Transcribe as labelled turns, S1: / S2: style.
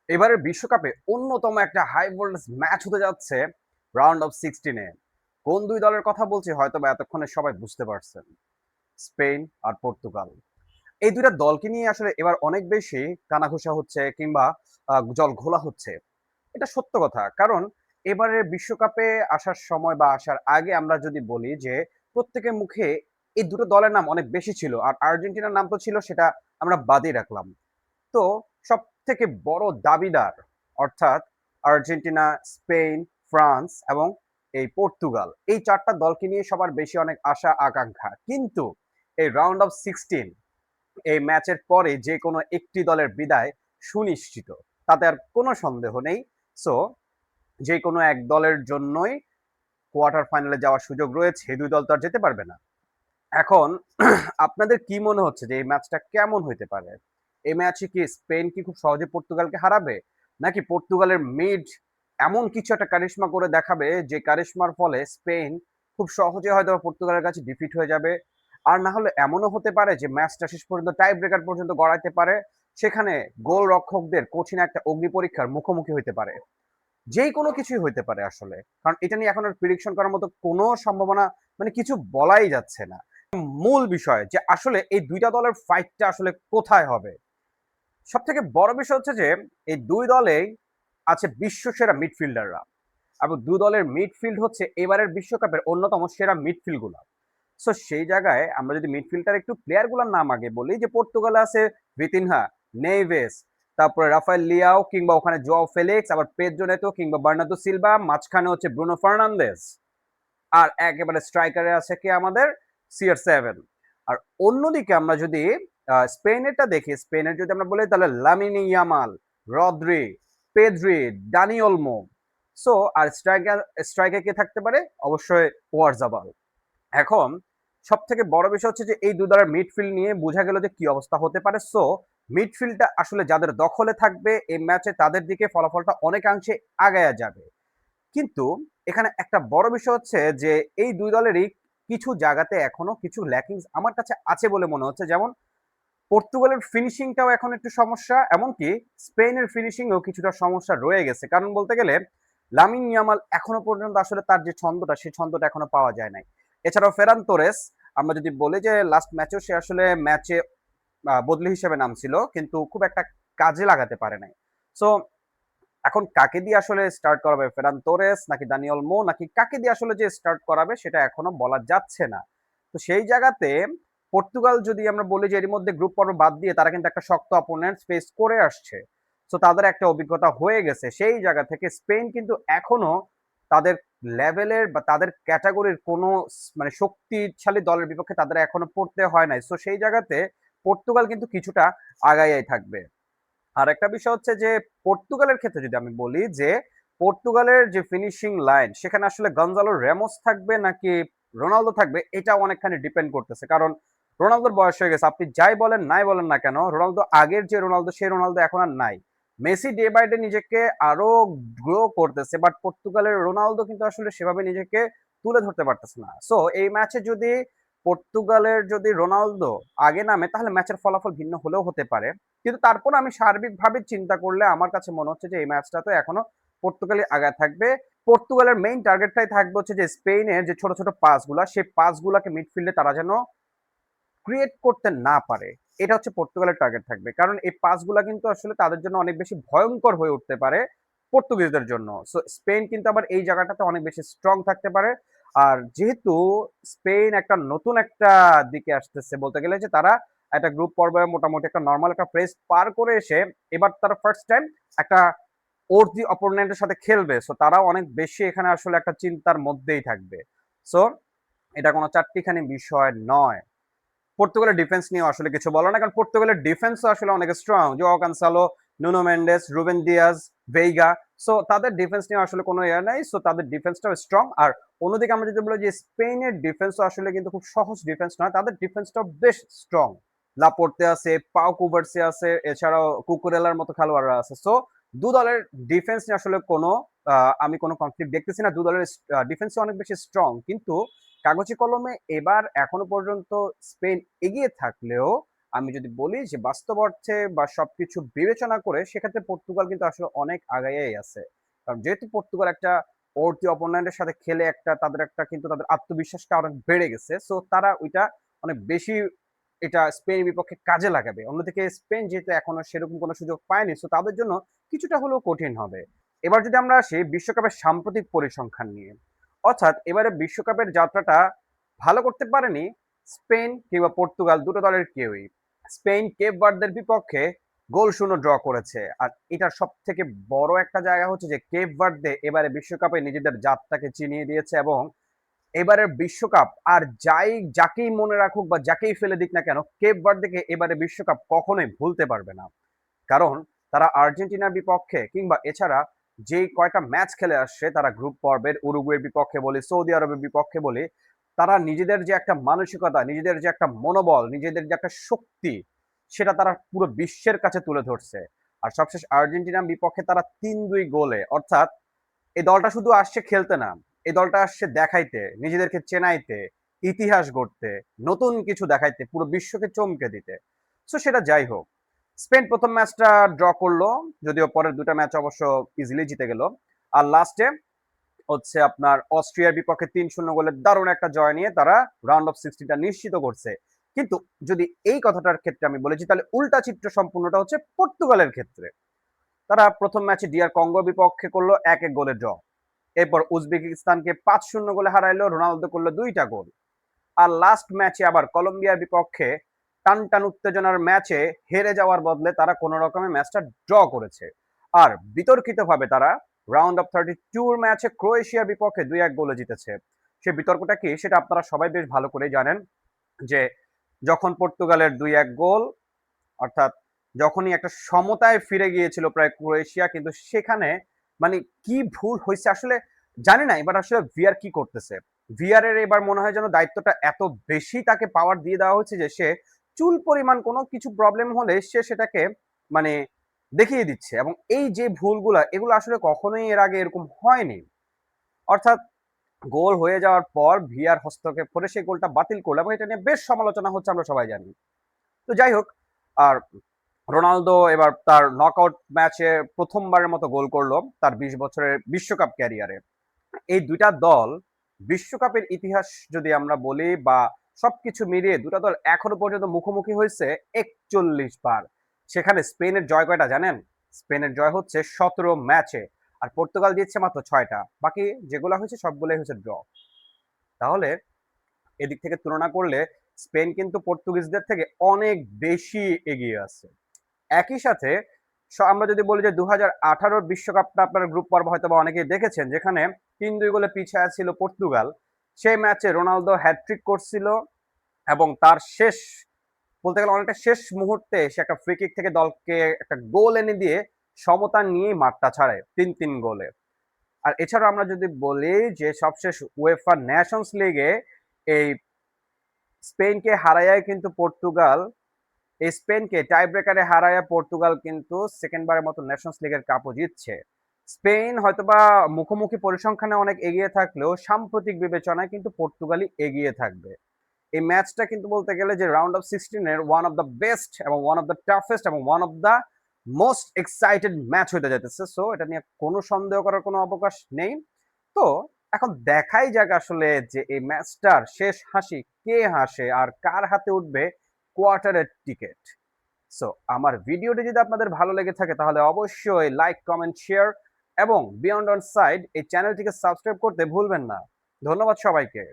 S1: এবারের বিশ্বকাপে অন্যতম একটা হাই ভোল্টেজ ম্যাচ হতে যাচ্ছে রাউন্ড অফ 16-এ। কোন দুই দলের কথা বলছি হয়তো বা এতক্ষণে সবাই বুঝতে পারছেন। স্পেন আর পর্তুগাল। এই দুইটা দলকে নিয়ে আসলে এবার অনেক বেশি কানাঘুষা হচ্ছে কিংবা জল ঘোলা হচ্ছে। এটা সত্য কথা। কারণ এবারের বিশ্বকাপে আসার সময় বা আসার আগে আমরা যদি বলি যে প্রত্যেকের মুখে এই দুটো দলের নাম অনেক বেশি ছিল। আর আর্জেন্টিনার নাম তো ছিল, সেটা আমরা বাদই রাখলাম। তো সবথেকে বড় দাবিদার অর্থাৎ আর্জেন্টিনা, স্পেন, ফ্রান্স এবং এই পর্তুগাল, এই ৪ টা দলকে নিয়ে সবার বেশি অনেক আশা আকাঙ্ক্ষা। কিন্তু এই রাউন্ড অফ 16 এই ম্যাচের পরে যে কোনো একটি দলের বিদায় সুনিশ্চিত। তাতে আর কোনো সন্দেহ নেই। সো যে কোনো এক দলের জন্যই কোয়ার্টার ফাইনালে যাওয়ার সুযোগ রয়েছে। এই ২ দল তো আর যেতে পারবে না। এখন আপনাদের কি মনে হচ্ছে যে এই ম্যাচটা কেমন হইতে পারে? এই ম্যাচে কি স্পেন কি খুব সহজে পর্তুগালকে হারাবে? নাকি পর্তুগালের মিড এমন কিছু একটা কারিশমা করে দেখাবে যে কারিশমার ফলে স্পেন খুব সহজে হয়তোবা পর্তুগালের কাছে ডিফিট হয়ে যাবে? আর না হলে এমনও হতে পারে যে ম্যাচটা শেষ পর্যন্ত টাই ব্রেকার পর্যন্ত গড়াইতে পারে। সেখানে গোলরক্ষকদের কঠিন একটা অগ্নি পরীক্ষার মুখোমুখি হইতে পারে। যেই কোনো কিছুই হইতে পারে আসলে। কারণ এটা নিয়ে এখন আর প্রেডিকশন করার মতো কোনো সম্ভাবনা মানে কিছু বলাই যাচ্ছে না। মূল বিষয় যে আসলে এই ২ টা দলের ফাইটটা আসলে কোথায় হবে? সবথেকে বড় বিষয় হচ্ছে যে এই ২ দলেই আছে বিশ্বসেরা মিডফিল্ডাররা। এবং ২ দলের মিডফিল্ড হচ্ছে এবারের বিশ্বকাপের অন্যতম সেরা মিডফিল্ড গুলা। সো সেই জায়গায় আমরা যদি মিডফিল্ডার একটু প্লেয়ার গুলার নাম আগে বলি, যে পর্তুগালে আছে ভিতিনহা, নেইভেস, তারপরে রাফায়েল লিয়াও কিংবা ওখানে জোয়াও ফেলিক্স, আবার পেদ্রো নেতো কিংবা বার্নার্দো সিলভা, মাঝখানে হচ্ছে ব্রুনো ফার্নান্দেজ। আর একেবারে স্ট্রাইকারে আছে কি আমাদের CR7। আর অন্যদিকে আমরা যদি স্পেনেরটা দেখি, স্পেনের যদি আমরা বলি তাহলে Lamine Yamal, Rodri, Pedri, Dani Olmo. So আর স্ট্রাইকার কে থাকতে পারে? অবশ্যই ওয়ারজাবাল। এখন সব থেকে বড় বিষয় হচ্ছে যে এই দু দলের মিডফিল্ড নিয়ে বোঝা গেল যে কি অবস্থা হতে পারে। সো মিডফিল্ডটা আসলে যাদের দখলে থাকবে এই ম্যাচে তাদের দিকে ফলাফলটা অনেকাংশে আগায়া যাবে। কিন্তু এখানে একটা বড় বিষয় হচ্ছে যে এই ২ দলেরই কিছু জায়গাতে এখনো কিছু ল্যাকিংস আমার কাছে আছে বলে মনে হচ্ছে। যেমন পর্তুগালের ফিনিশিংটাও এখন একটু সমস্যা, এমনকি স্পেনের ফিনিশিংয়েও কিছুটা সমস্যা রয়ে গেছে। কারণ বলতে গেলে লামিন ইয়ামাল এখনো পর্যন্ত আসলে তার যে ছন্দটা, সেই ছন্দটা এখনো পাওয়া যায় নাই। এছাড়াও ফেরান তোরেস, আমরা যদি বলি যে লাস্ট ম্যাচেও সে আসলে ম্যাচে বদলি হিসেবে নামছিল, কিন্তু খুব একটা কাজে লাগাতে পারে নাই। সো এখন কাকে দিয়ে আসলে স্টার্ট করাবে, ফেরান তোরেস নাকি দানিয়েল মো, নাকি কাকে দিয়ে আসলে যে স্টার্ট করাবে সেটা এখনো বলা যাচ্ছে না। তো সেই জায়গাতে পর্তুগাল যদি আমরা বলি যে এর মধ্যে গ্রুপ পর্ব বাদ দিয়ে তারা কিন্তু একটা শক্ত অপোনেন্ট ফেস করে আসছে। সো তাদের একটা অভিজ্ঞতা হয়ে গেছে। সেই জায়গা থেকে স্পেন কিন্তু এখনো তাদের লেভেলের বা তাদের ক্যাটাগরির কোনো মানে শক্তিশালী দলের বিপক্ষে তাদের এখনো পড়তে হয় নাই। সো সেই জায়গাতে পর্তুগাল কিন্তু কিছুটা আগাইয়াই থাকবে। আর একটা বিষয় হচ্ছে যে পর্তুগালের ক্ষেত্রে যদি আমি বলি যে পর্তুগালের যে ফিনিশিং লাইন, সেখানে আসলে গঞ্জালো রেমোস থাকবে নাকি রোনালদো থাকবে, এটা অনেকখানি ডিপেন্ড করতেছে। কারণ রোনালদোর বয়স হয়ে গেছে, আপনি যাই বলেন নাই বলেন না কেন, রোনালদো আগের যে রোনালদো সেই রোনালদো এখন আর নাই। মেসি ডে বাই ডে নিজেকে আরো গ্রো করতেছে, বাট পর্তুগালের রোনালদো কিন্তু আসলে সেভাবে নিজেকে তুলে ধরতে পারতেছে না। সো এই ম্যাচে যদি পর্তুগালের যদি রোনালদো আগে নামে তাহলে ম্যাচের ফলাফল ভিন্ন হলেও হতে পারে। কিন্তু তারপর আমি সার্বিকভাবে চিন্তা করলে আমার কাছে মনে হচ্ছে যে এই ম্যাচটা তো এখনো পর্তুগালই আগায় থাকবে। পর্তুগালের মেইন টার্গেটটাই থাকবে হচ্ছে যে স্পেনের যে ছোট ছোট পাসগুলা, সেই পাসগুলাকে মিডফিল্ডে তারা যেন ক্রিয়েট করতে না পারে। এটা হচ্ছে পর্তুগালের টার্গেট থাকবে। কারণ এই পাসগুলা কিন্তু আসলে তাদের জন্য অনেক বেশি ভয়ঙ্কর হয়ে উঠতে পারে পর্তুগিজদের জন্য। সো স্পেন কিন্তু আবার এই জায়গাটাতে অনেক বেশি স্ট্রং থাকতে পারে। আর যেহেতু স্পেন একটা নতুন একটা দিকে আসতেছে, বলতে গেলে যে তারা একটা গ্রুপ পর্বে মোটামুটি একটা নরমাল একটা ফেজ পার করে এসে এবার তারা ফার্স্ট টাইম একটা ওর্জি অপোনেন্টের সাথে খেলবে। সো তারাও অনেক বেশি এখানে আসলে একটা চিন্তার মধ্যেই থাকবে। সো এটা কোনো চারটিখানি বিষয় নয়। পর্তুগালের ডিফেন্স নিয়ে আসলে কিছু বলার না, কারণ পর্তুগালের ডিফেন্স আসলে অনেক strong. Joao Cancelo, Nuno Mendes, Ruben Dias, Veiga. So তাদের ডিফেন্স নিয়ে আসলে কোনো ইয়ে নাই। সো তাদের ডিফেন্সটাও স্ট্রং। আর অন্যদিকে আমরা যদি বলি যে স্পেনের ডিফেন্সও আসলে কিন্তু খুব সহজ ডিফেন্স নয়, তাদের ডিফেন্সটাও বেশ স্ট্রং। লাপোর্তে আছে, পাও কুভার্সি আছে, এছাড়াও কুকুরেলার মতো খেলোয়াড়রা আছে। সো দু দলের ডিফেন্স নিয়ে আসলে কোনো আমি কোনো কনফ্লিক্ট দেখতেছি না। দু দলের ডিফেন্স অনেক বেশি স্ট্রং, কিন্তু কাগজে কলমে এবার এখনো পর্যন্ত স্পেন এগিয়ে থাকলেও আমি যদি বলি যে বাস্তব অর্থে বা সবকিছু বিবেচনা করে সেক্ষেত্রে পর্তুগাল কিন্তু আসলে অনেক আগাইয়াই আছে। কারণ যেহেতু পর্তুগাল একটা ওরতি অপোনেন্টের সাথে খেলে তাদের কিন্তু তাদের আত্মবিশ্বাসটা অনেক বেড়ে গেছে। সো তারা ওইটা অনেক বেশি এটা স্পেনের বিপক্ষে কাজে লাগাবে। অন্যদিকে স্পেন যেহেতু এখনো সেরকম কোনো সুযোগ পায়নি, সো তাদের জন্য কিছুটা হলেও কঠিন হবে। এবার যদি আমরা আসি বিশ্বকাপের সাম্প্রতিক পরিসংখ্যান নিয়ে, অর্থাৎ এবারে বিশ্বকাপের যাত্রাটা ভালো করতে পারেনি স্পেন কিংবা পর্তুগাল দুটো দলের কেউই। স্পেন কেপ ভার্দের বিপক্ষে গোল শূন্য ড্র করেছে, আর এটার সব থেকে বড় একটা জায়গা হচ্ছে যে কেপ ভার্দে এবারে বিশ্বকাপে নিজেদের জাতটাকে চিনিয়ে দিয়েছে, এবং এবারের বিশ্বকাপ আর যাকেই মনে রাখুক বা যাকেই ফেলে দিক না কেন, কেপ ভার্দেকে এবারে বিশ্বকাপ কখনোই ভুলতে পারবে না। কারণ তারা আর্জেন্টিনার বিপক্ষে কিংবা এছাড়া যে কয়টা ম্যাচ খেলে আসছে, তারা গ্রুপ পর্বের উরুগুয়ের বিপক্ষে বলি, সৌদি আরবের বিপক্ষে বলি, তারা নিজেদের যে একটা মানসিকতা, নিজেদের যে একটা মনোবল, নিজেদের যে একটা শক্তি, সেটা তারা পুরো বিশ্বের কাছে তুলে ধরছে। আর সবশেষ আর্জেন্টিনার বিপক্ষে তারা ৩-২ গোলে, অর্থাৎ এই দলটা শুধু আসছে খেলতে না, এই দলটা আসছে দেখাইতে, নিজেদেরকে চেনাইতে, ইতিহাস গড়তে, নতুন কিছু দেখাইতে, পুরো বিশ্বকে চমকে দিতে। সো সেটা যাই হোক, স্পেন প্রথম ম্যাচটা ড্র করলো, যদিও পরের দুটা ম্যাচ অবশ্য ইজিলি জিতে গেল। আর লাস্টে হচ্ছে আপনার অস্ট্রিয়ার বিপক্ষে ৩-০ গোলের দারুণ একটা জয় নিয়ে তারা রাউন্ড অফ 16টা নিশ্চিত করছে। কিন্তু যদি এই কথাটার ক্ষেত্রে আমি বলেছি, তাহলে উল্টা চিত্র সম্পূর্ণটা হচ্ছে পর্তুগালের ক্ষেত্রে। তারা প্রথম ম্যাচে ডিআর কঙ্গোর বিপক্ষে করলো ১-১ গোলের ড্র। এরপর উজবেকিস্তানকে ৫-০ গোলে হারাইলো, রোনালদো করলো ২টা গোল। আর লাস্ট ম্যাচে আবার কলম্বিয়ার বিপক্ষে টানটান উত্তেজনার ম্যাচে হেরে যাওয়ার বদলে তারা কোনো রকমের ম্যাচটা ড্র করেছে। আর বিতর্কিতভাবে তারা রাউন্ড অফ 32 ম্যাচে ক্রোয়েশিয়ার বিপক্ষে ২-১ গোলে জিতেছে। সে বিতর্কটা কি সেটা আপনারা সবাই বেশ ভালো করেই জানেন, যে যখন পর্তুগালের ২-১ গোল, অর্থাৎ যখনই একটা সমতায় ফিরে গিয়েছিল প্রায় ক্রোয়েশিয়া, কিন্তু সেখানে মানে কি ভুল হয়েছে আসলে জানি না। এবার আসলে ভিআর কি করতেছে, ভিআর এর এবার মনে হয় যেন দায়িত্বটা এত বেশি তাকে পাওয়ার দিয়ে দেওয়া হচ্ছে যে সে চুল পরিমাণ কোনো কিছু প্রবলেম হলে সে সেটাকে মানে দেখিয়ে দিচ্ছে, এবং এই যে ভুলগুলা এগুলো আসলে কখনোই এর আগে এরকম হয়নি। অর্থাৎ গোল হয়ে যাওয়ার পর ভিআর হস্তক্ষেপ করে সেই গোলটা বাতিল করলো, এবং এটা নিয়ে বেশ সমালোচনা হচ্ছে, আমরা সবাই জানি। তো যাই হোক, আর রোনালদো এবার তার নকআউট ম্যাচে প্রথমবারের মতো গোল করলো তার ২০ বছরের বিশ্বকাপ ক্যারিয়ারে। এই দুইটা দল বিশ্বকাপের ইতিহাস যদি আমরা বলি বা সবকিছু মিলিয়ে দুটা দল এখনো পর্যন্ত মুখোমুখি হয়েছে ৪১ বার। সেখানে স্পেনের জয় কয়টা জানেন? স্পেনের জয় হচ্ছে ১৭ ম্যাচে, আর পর্তুগাল দিচ্ছে মাত্র ৬টা। বাকি যেগুলো হয়েছে সবগুলোই হয়েছে ড্র। তাহলে এদিক থেকে তুলনা করলে স্পেন কিন্তু পর্তুগিজদের থেকে অনেক বেশি এগিয়ে আছে। একই সাথে আমরা যদি বলি যে ২০১৮ বিশ্বকাপটা আপনার গ্রুপ পর্ব হয়তো বা অনেকেই দেখেছেন, যেখানে ৩-২ গোলে পিছিয়ে ছিল পর্তুগাল। সেই ম্যাচে রোনালদো হ্যাটট্রিক করছিল, এবং তার শেষ বলতে গেলে অনেকটা শেষ মুহূর্তে সে একটা ফ্রি কিক থেকে দলকে একটা গোল এনে দিয়ে সমতা নিয়েই মাঠটা ছাড়ে ৩-৩ গোলে। আর এছাড়াও আমরা যদি বলি যে সবশেষ উয়েফা নেশনস লিগে এই স্পেনকে হারায় কিন্তু পর্তুগাল, এই স্পেনকে টাই ব্রেকারে হারায় পর্তুগাল কিন্তু সেকেন্ড বারের মতো নেশনস লিগের কাপও জিতছে। স্পেন হয়তোবা মুখোমুখি পরিসংখ্যানে অনেক এগিয়ে থাকলেও সাম্প্রতিক বিবেচনায় কিন্তু পর্তুগালই এগিয়ে থাকবে। এই ম্যাচটা কিন্তু বলতে গেলে যে রাউন্ড অফ 16 এর ওয়ান অফ দ্য বেস্ট এবং ওয়ান অফ দ্য টাফেস্ট এবং one of the most excited match হতে যাইতেছে। সো এটা নিয়ে কোনো সন্দেহ করার কোনো অবকাশ নেই। তো এখন দেখাই যাক আসলে যে এই ম্যাচটার শেষ হাসি কে হাসে আর কার হাতে উঠবে কোয়ার্টারের টিকিট। সো আমার ভিডিওটি যদি আপনাদের ভালো লেগে থাকে তাহলে অবশ্যই লাইক, কমেন্ট, শেয়ার এবং বিয়ন্ড অন সাইড এই চ্যানেলটিকে সাবস্ক্রাইব করতে ভুলবেন না। ধন্যবাদ সবাইকে।